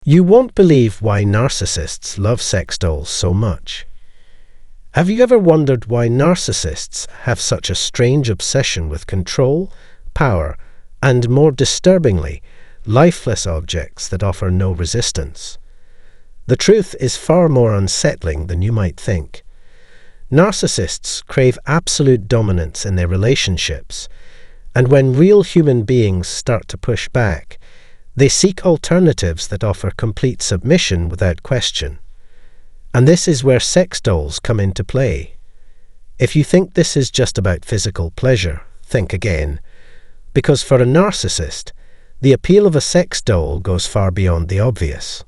You won't believe why narcissists love sex dolls so much. Have you ever wondered why narcissists have such a strange obsession with control, power, and, more disturbingly, lifeless objects that offer no resistance? The truth is far more unsettling than you might think. Narcissists crave absolute dominance in their relationships, and when real human beings start to push back, they seek alternatives that offer complete submission without question. And this is where sex dolls come into play. If you think this is just about physical pleasure, think again. Because for a narcissist, the appeal of a sex doll goes far beyond the obvious.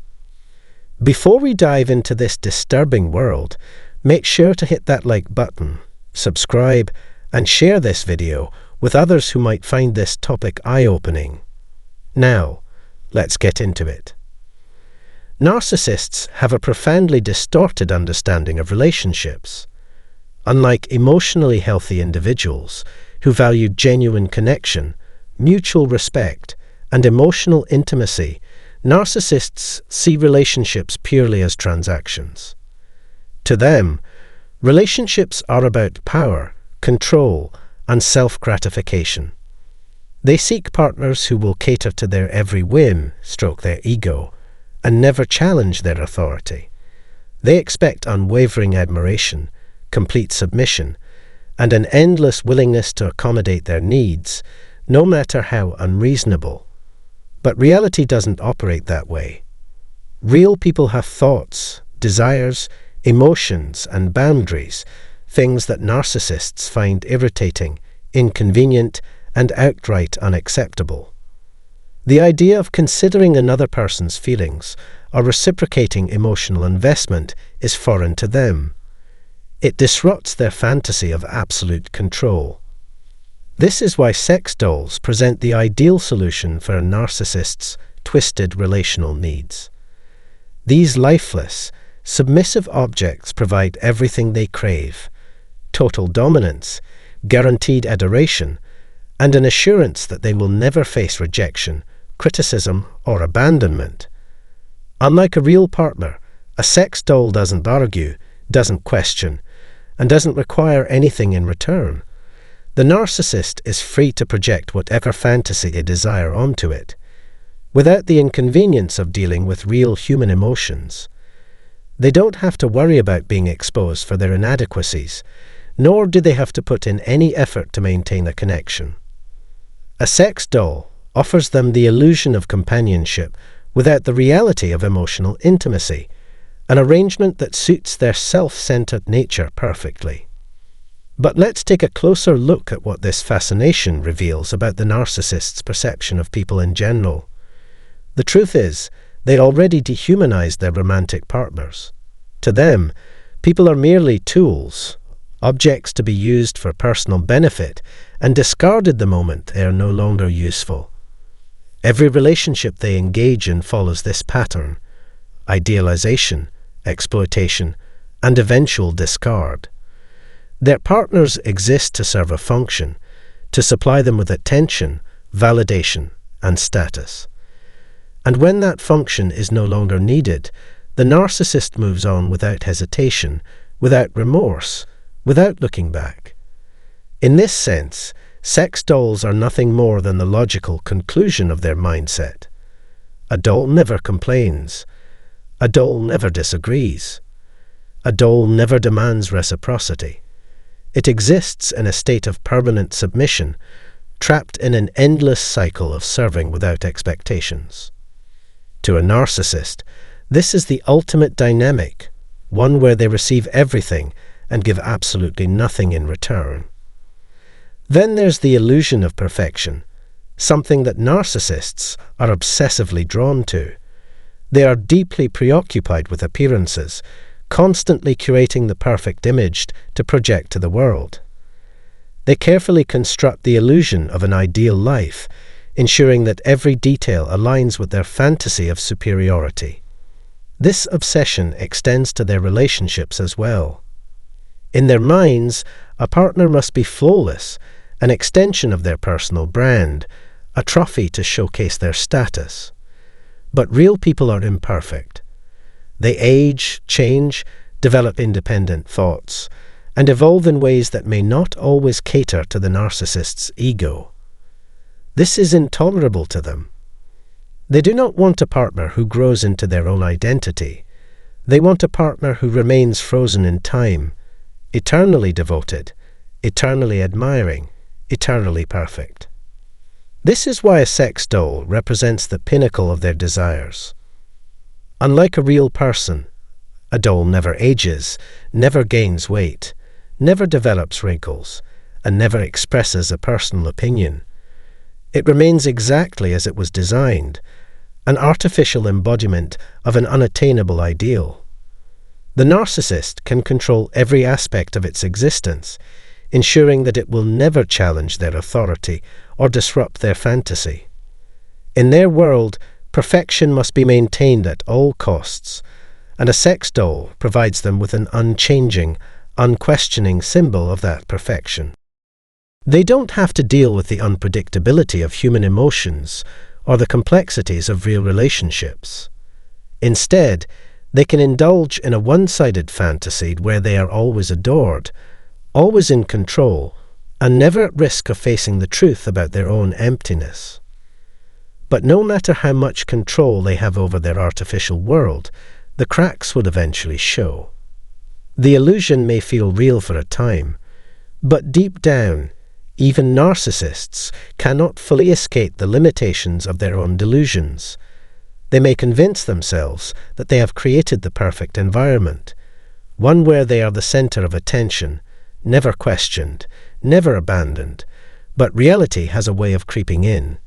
Before we dive into this disturbing world, make sure to hit that like button, subscribe, and share this video with others who might find this topic eye-opening. Now, let's get into it. Narcissists have a profoundly distorted understanding of relationships. Unlike emotionally healthy individuals who value genuine connection, mutual respect, and emotional intimacy, narcissists see relationships purely as transactions. To them, relationships are about power, control, and self-gratification. They seek partners who will cater to their every whim, stroke their ego, and never challenge their authority. They expect unwavering admiration, complete submission, and an endless willingness to accommodate their needs, no matter how unreasonable. But reality doesn't operate that way. Real people have thoughts, desires, emotions, and boundaries, things that narcissists find irritating, inconvenient, and outright unacceptable. The idea of considering another person's feelings or reciprocating emotional investment is foreign to them. It disrupts their fantasy of absolute control. This is why sex dolls present the ideal solution for a narcissist's twisted relational needs. These lifeless, submissive objects provide everything they crave: total dominance, guaranteed adoration, and an assurance that they will never face rejection, criticism, or abandonment. Unlike a real partner, a sex doll doesn't argue, doesn't question, and doesn't require anything in return. The narcissist is free to project whatever fantasy they desire onto it, without the inconvenience of dealing with real human emotions. They don't have to worry about being exposed for their inadequacies, nor do they have to put in any effort to maintain a connection. A sex doll offers them the illusion of companionship without the reality of emotional intimacy, an arrangement that suits their self-centered nature perfectly. But let's take a closer look at what this fascination reveals about the narcissist's perception of people in general. The truth is, they already dehumanize their romantic partners. To them, people are merely tools, objects to be used for personal benefit and discarded the moment they are no longer useful. Every relationship they engage in follows this pattern: idealization, exploitation, and eventual discard. Their partners exist to serve a function, to supply them with attention, validation, and status. And when that function is no longer needed, the narcissist moves on without hesitation, without remorse, without looking back. In this sense, sex dolls are nothing more than the logical conclusion of their mindset. A doll never complains. A doll never disagrees. A doll never demands reciprocity. It exists in a state of permanent submission, trapped in an endless cycle of serving without expectations. To a narcissist, this is the ultimate dynamic, one where they receive everything and give absolutely nothing in return. Then there's the illusion of perfection, something that narcissists are obsessively drawn to. They are deeply preoccupied with appearances, constantly curating the perfect image to project to the world. They carefully construct the illusion of an ideal life, ensuring that every detail aligns with their fantasy of superiority. This obsession extends to their relationships as well. In their minds, a partner must be flawless, an extension of their personal brand, a trophy to showcase their status. But real people are imperfect. They age, change, develop independent thoughts, and evolve in ways that may not always cater to the narcissist's ego. This is intolerable to them. They do not want a partner who grows into their own identity. They want a partner who remains frozen in time, eternally devoted, eternally admiring, eternally perfect. This is why a sex doll represents the pinnacle of their desires. Unlike a real person, a doll never ages, never gains weight, never develops wrinkles, and never expresses a personal opinion. It remains exactly as it was designed, an artificial embodiment of an unattainable ideal. The narcissist can control every aspect of its existence, ensuring that it will never challenge their authority or disrupt their fantasy. In their world, perfection must be maintained at all costs, and a sex doll provides them with an unchanging, unquestioning symbol of that perfection. They don't have to deal with the unpredictability of human emotions or the complexities of real relationships. Instead, they can indulge in a one-sided fantasy where they are always adored, always in control, and never at risk of facing the truth about their own emptiness. But no matter how much control they have over their artificial world, the cracks will eventually show. The illusion may feel real for a time, but deep down, even narcissists cannot fully escape the limitations of their own delusions. They may convince themselves that they have created the perfect environment, one where they are the center of attention, never questioned, never abandoned, but reality has a way of creeping in.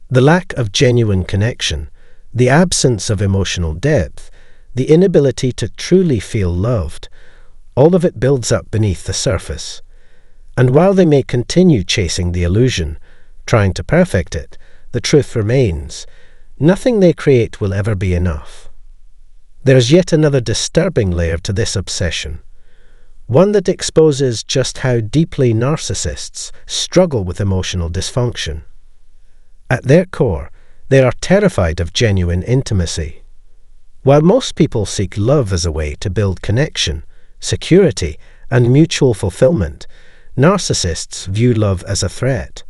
The lack of genuine connection, the absence of emotional depth, the inability to truly feel loved, all of it builds up beneath the surface. And while they may continue chasing the illusion, trying to perfect it, the truth remains. Nothing they create will ever be enough. There is yet another disturbing layer to this obsession, one that exposes just how deeply narcissists struggle with emotional dysfunction. At their core, they are terrified of genuine intimacy. While most people seek love as a way to build connection, security, and mutual fulfillment, narcissists view love as a threat.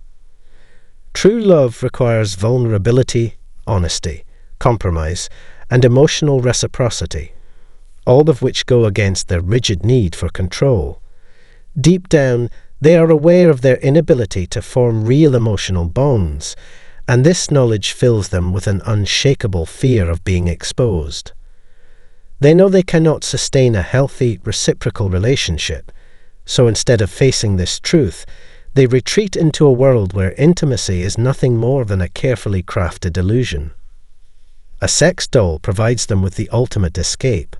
True love requires vulnerability, honesty, compromise, and emotional reciprocity, all of which go against their rigid need for control. Deep down, they are aware of their inability to form real emotional bonds, and this knowledge fills them with an unshakable fear of being exposed. They know they cannot sustain a healthy, reciprocal relationship, so instead of facing this truth, they retreat into a world where intimacy is nothing more than a carefully crafted illusion. A sex doll provides them with the ultimate escape.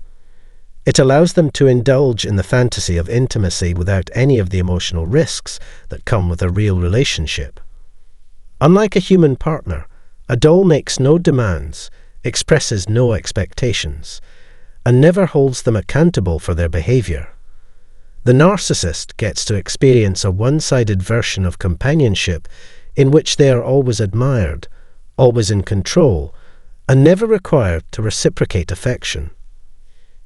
It allows them to indulge in the fantasy of intimacy without any of the emotional risks that come with a real relationship. Unlike a human partner, a doll makes no demands, expresses no expectations, and never holds them accountable for their behavior. The narcissist gets to experience a one-sided version of companionship in which they are always admired, always in control, and never required to reciprocate affection.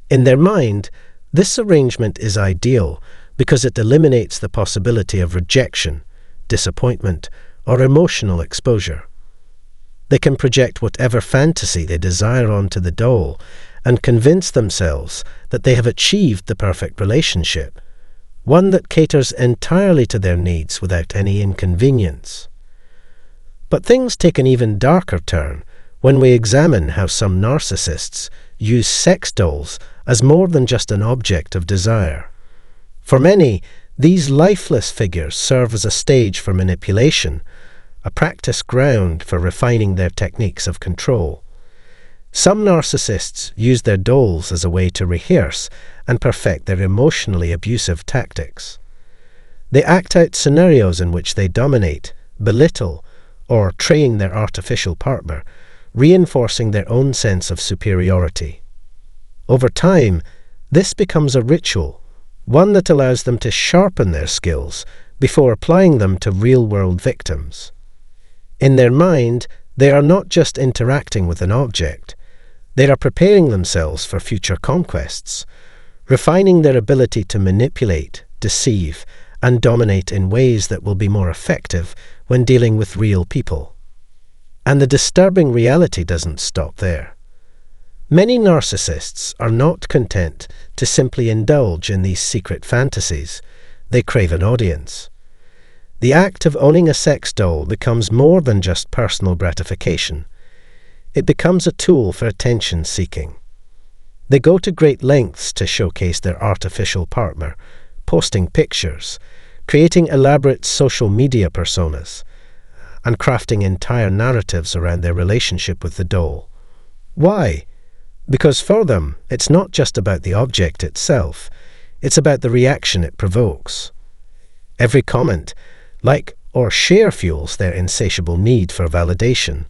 In their mind, this arrangement is ideal because it eliminates the possibility of rejection, disappointment, or emotional exposure. They can project whatever fantasy they desire onto the doll and convince themselves that they have achieved the perfect relationship, one that caters entirely to their needs without any inconvenience. But things take an even darker turn when we examine how some narcissists use sex dolls as more than just an object of desire. For many, these lifeless figures serve as a stage for manipulation, a practice ground for refining their techniques of control. Some narcissists use their dolls as a way to rehearse and perfect their emotionally abusive tactics. They act out scenarios in which they dominate, belittle, or train their artificial partner, reinforcing their own sense of superiority. Over time, this becomes a ritual, one that allows them to sharpen their skills before applying them to real-world victims. In their mind, They are not just interacting with an object. They are preparing themselves for future conquests, refining their ability to manipulate, deceive, and dominate in ways that will be more effective when dealing with real people. And the disturbing reality doesn't stop there. Many narcissists are not content to simply indulge in these secret fantasies. They crave an audience. The act of owning a sex doll becomes more than just personal gratification. It becomes a tool for attention-seeking. They go to great lengths to showcase their artificial partner, posting pictures, creating elaborate social media personas, and crafting entire narratives around their relationship with the doll. Why? Because for them, it's not just about the object itself, it's about the reaction it provokes. Every comment, like or share fuels their insatiable need for validation.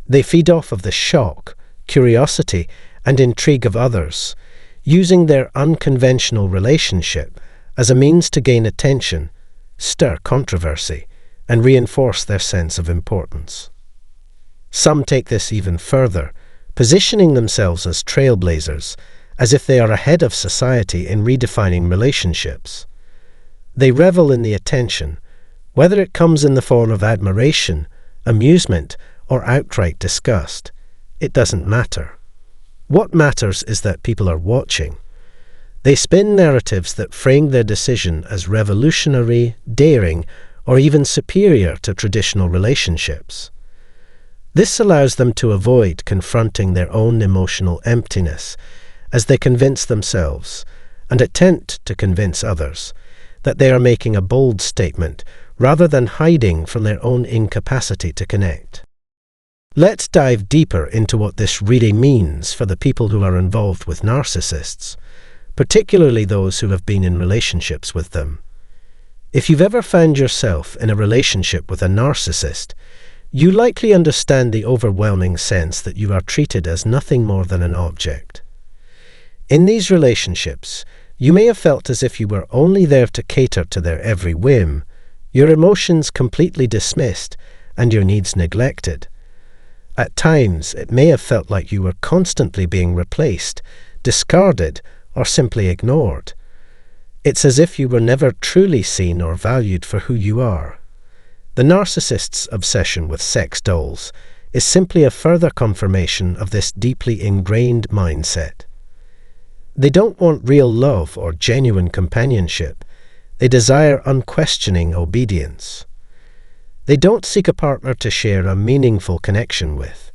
They feed off of the shock, curiosity, and intrigue of others, using their unconventional relationship as a means to gain attention, stir controversy, and reinforce their sense of importance. Some take this even further, positioning themselves as trailblazers, as if they are ahead of society in redefining relationships. They revel in the attention, whether it comes in the form of admiration, amusement, or outright disgust. It doesn't matter. What matters is that people are watching. They spin narratives that frame their decision as revolutionary, daring, or even superior to traditional relationships. This allows them to avoid confronting their own emotional emptiness as they convince themselves, and attempt to convince others, that they are making a bold statement rather than hiding from their own incapacity to connect. Let's dive deeper into what this really means for the people who are involved with narcissists, particularly those who have been in relationships with them. If you've ever found yourself in a relationship with a narcissist, you likely understand the overwhelming sense that you are treated as nothing more than an object. In these relationships, you may have felt as if you were only there to cater to their every whim, your emotions completely dismissed, and your needs neglected. At times, it may have felt like you were constantly being replaced, discarded, or simply ignored. It's as if you were never truly seen or valued for who you are. The narcissist's obsession with sex dolls is simply a further confirmation of this deeply ingrained mindset. They don't want real love or genuine companionship. They desire unquestioning obedience. They don't seek a partner to share a meaningful connection with.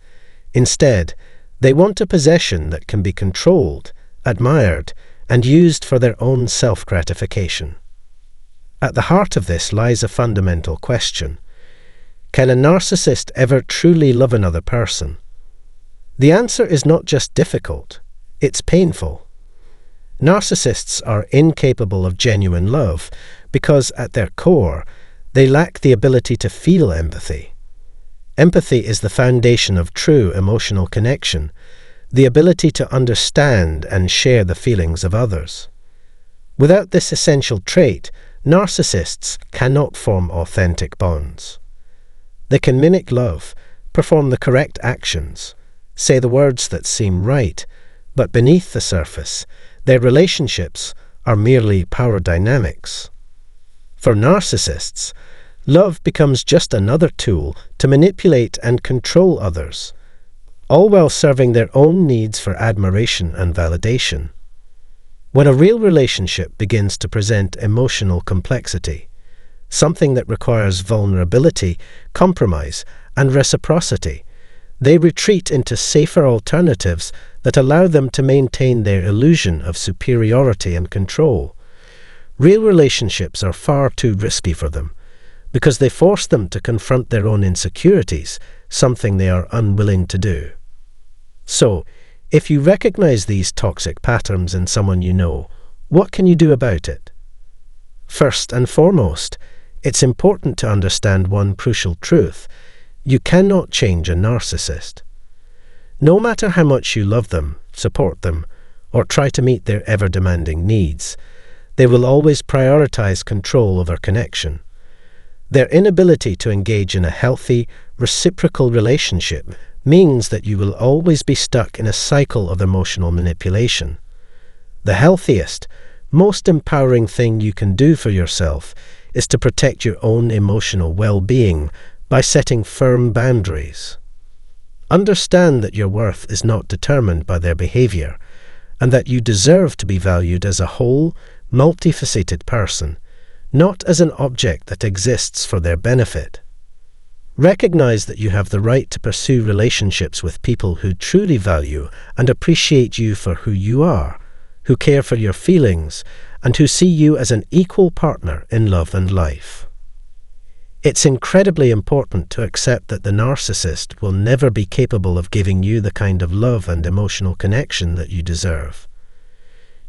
Instead, they want a possession that can be controlled, admired, and used for their own self-gratification. At the heart of this lies a fundamental question. Can a narcissist ever truly love another person? The answer is not just difficult, it's painful. Narcissists are incapable of genuine love because, at their core, they lack the ability to feel empathy. Empathy is the foundation of true emotional connection, the ability to understand and share the feelings of others. Without this essential trait, narcissists cannot form authentic bonds. They can mimic love, perform the correct actions, say the words that seem right, but beneath the surface, their relationships are merely power dynamics. For narcissists, love becomes just another tool to manipulate and control others, all while serving their own needs for admiration and validation. When a real relationship begins to present emotional complexity, something that requires vulnerability, compromise, and reciprocity, they retreat into safer alternatives that allow them to maintain their illusion of superiority and control. Real relationships are far too risky for them, because they force them to confront their own insecurities, something they are unwilling to do. So, if you recognize these toxic patterns in someone you know, what can you do about it? First and foremost, it's important to understand one crucial truth. You cannot change a narcissist. No matter how much you love them, support them, or try to meet their ever-demanding needs, they will always prioritize control over connection. Their inability to engage in a healthy, reciprocal relationship means that you will always be stuck in a cycle of emotional manipulation. The healthiest, most empowering thing you can do for yourself is to protect your own emotional well-being by setting firm boundaries. Understand that your worth is not determined by their behavior, and that you deserve to be valued as a whole, multifaceted person, not as an object that exists for their benefit. Recognize that you have the right to pursue relationships with people who truly value and appreciate you for who you are, who care for your feelings, and who see you as an equal partner in love and life. It's incredibly important to accept that the narcissist will never be capable of giving you the kind of love and emotional connection that you deserve.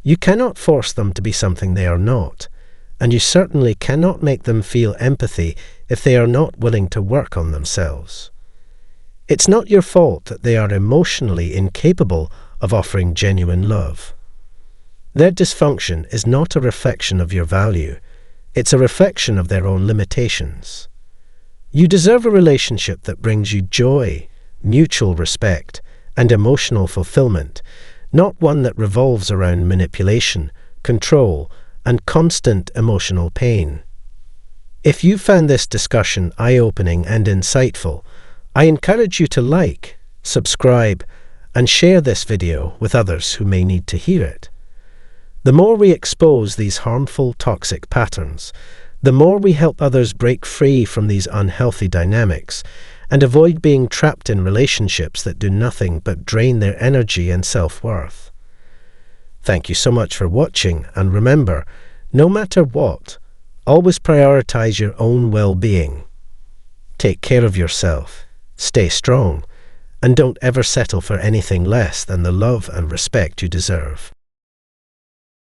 You cannot force them to be something they are not, and you certainly cannot make them feel empathy if they are not willing to work on themselves. It's not your fault that they are emotionally incapable of offering genuine love. Their dysfunction is not a reflection of your value. It's a reflection of their own limitations. You deserve a relationship that brings you joy, mutual respect, and emotional fulfillment, not one that revolves around manipulation, control, and constant emotional pain. If you found this discussion eye-opening and insightful, I encourage you to like, subscribe, and share this video with others who may need to hear it. The more we expose these harmful, toxic patterns, the more we help others break free from these unhealthy dynamics and avoid being trapped in relationships that do nothing but drain their energy and self-worth. Thank you so much for watching, and remember, no matter what, always prioritize your own well-being. Take care of yourself, stay strong, and don't ever settle for anything less than the love and respect you deserve.